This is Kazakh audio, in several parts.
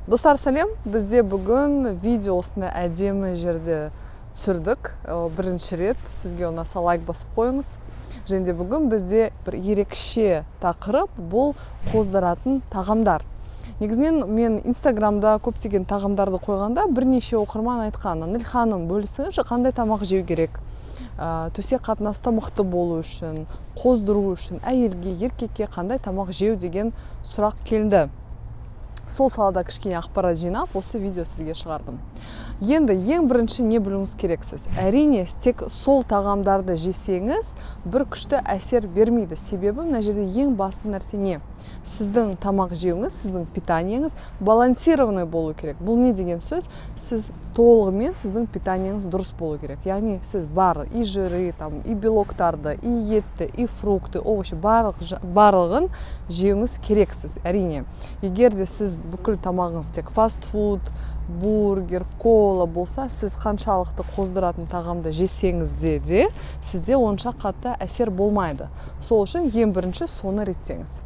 Достар сәлем, бізде бүгін видеосына әдемі жерде түсірдік. Бірінші рет сізге ұнаса лайк басып қойыңыз. Және бүгін бізде бір ерекше тақырып, бұл қоздыратын тағамдар. Негізінен мен инстаграмда көптеген тағамдарды қойғанда бірнеше оқырман айтқан: Нил ханым, бөлісіңізші, қандай тамақ жеу керек? Төсек қатынаста мықты болу үшін, қоздыру үшін, әйелге, еркекке қандай тамақ жеу деген сұрақ келді. Сол салада кішкене ақпарат жинап, осы видео сізге шығардым. Енді ең бірінші не білуіңіз керексіз? Әрине, тек сол тағамдарды жесеңіз, бір күшті әсер бермейді. Себебі мына жерде ең басты нәрсе не? Сіздің тамақ жеуіңіз, сіздің питаниеңіз балансированный болу керек. Бұл не деген сөз? Сіз толығымен сіздің питаниеңіз дұрыс болу керек. Яғни сіз барлық и жиры, и белоктарды, и етті, и фрукты, овощи барлығын жеуіңіз керексіз. Әрине, егер де сіз бүкіл тамағыңыз тек фастфуд, бургер, кола болса, сіз қаншалықты қоздыратын тағамды жесеңіз де сізде онша қатты әсер болмайды. Сол үшін ең бірінші соны реттеңіз.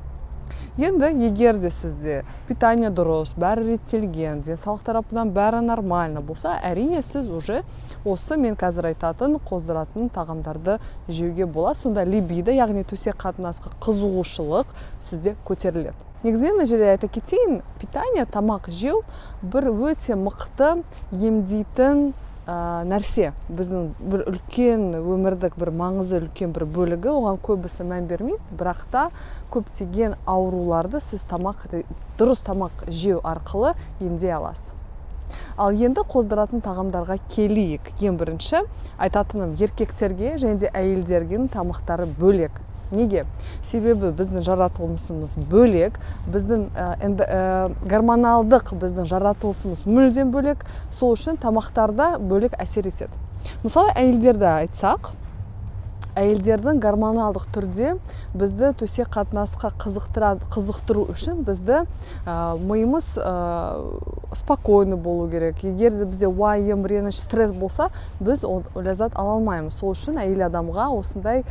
Енді егер де сізде питание дұрыс, бәрі реттелген, денсаулық тарапынан бәрі нормально болса, әрине сіз уже осы мен қазір айтатын қоздыратын тағамдарды жеуге болады. Сонда либидо, яғни төсек қатынасқа қызығушылық сізде көтеріледі. Негізінен мына жерде айта кетейін, питание, тамақ жеу бір өте мықты емдейтін нәрсе. Біздің бір үлкен өмірдік бір маңызы үлкен бір бөлігі, оған көбісі мән бермейді, бірақ та көптеген ауруларды сіз дұрыс тамақ жеу арқылы емдей аласыз. Ал енді қоздыратын тағамдарға келейік. Ең бірінші айтатыным, еркектерге және де әйелдердің тамақтары бөлек. Неге? Себебі біздің жаратылысымыз бөлек, біздің гормоналдық біздің жаратылысымыз мүлдем бөлек, сол үшін тамақтарда бөлек әсер етеді. Мысалы, әйелдерді айтсақ, әйелдердің гормоналдық түрде бізді төсек қатынасқа қызықтыру үшін бізді миымыз спокойны болу керек. Егер бізде уайым, реніш, стресс болса, біз ләззат ала алмаймыз. Сол үшін әйел адамға осындай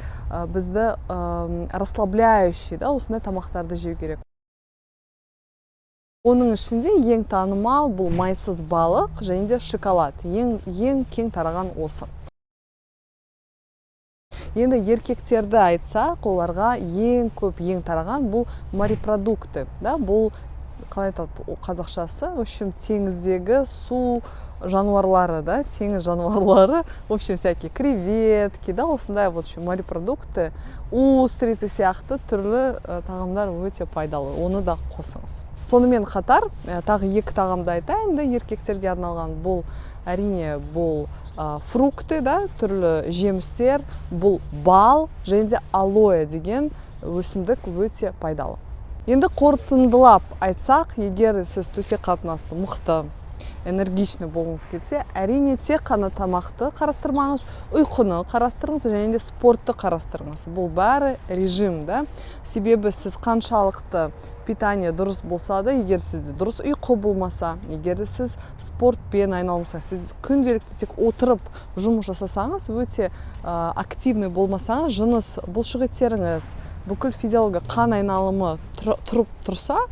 бізді расслабляющий, осындай тамақтарды жеу керек. Оның ішінде ең танымал бұл майсыз балық және де шоколад. Ең кең тараған осы. Енді еркектерді айтсақ, оларға ең көп, ең тараған бұл морепродукты. Бұл, қалай айтады қазақшасы, в общем, теңіздегі су жануарлары, теңіз жануарлары, в общем, всякие креветки, осындай морепродукты, устрицы сияқты түрлі тағамдар өте пайдалы. Оны да қосыңыз. Сонымен қатар, тағы екі тағамды айтайын, еркектерге арналған бұл, әрине, бұл фрукты, түрлі жемістер, бұл бал және де алоэ деген өсімдік өте пайдалы. Енді қорытындылап айтсақ, егер сіз төсек қатынасты мықты, энергичный болғыңыз келсе, әрине тек қана тамақты қарастырмаңыз, ұйқыны қарастырыңыз және де спортты қарастырыңыз. Бұл бәрі режим, себебі сіз қаншалықты питание дұрыс болса да, егер сізде дұрыс ұйқы болмаса, егер сіз спортпен айналмасаңыз, сіз күнделікті тек отырып жұмыс жасасаңыз, өте активный болмасаңыз, жыныс бұлшықеттеріңіз, бүкіл физиология қан айналымы тұрса,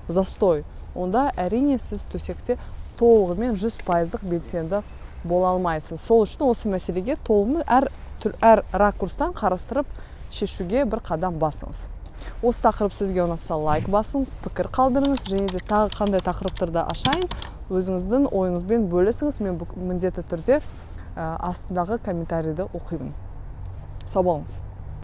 застой, онда әрине сіз төсекте толығымен 100% белсенді бола алмайсыз. Сол үшін осы мәселеге толығымен әр ракурстан қарастырып шешуге бір қадам басыңыз. Осы тақырып сізге ұнаса лайк басыңыз, пікір қалдырыңыз, және де тағы қандай тақырыптарды ашайын, өзіңіздің ойыңызбен бөлісіңіз. Мен міндетті түрде астындағы комментарийді оқимын. Сау болыңыз.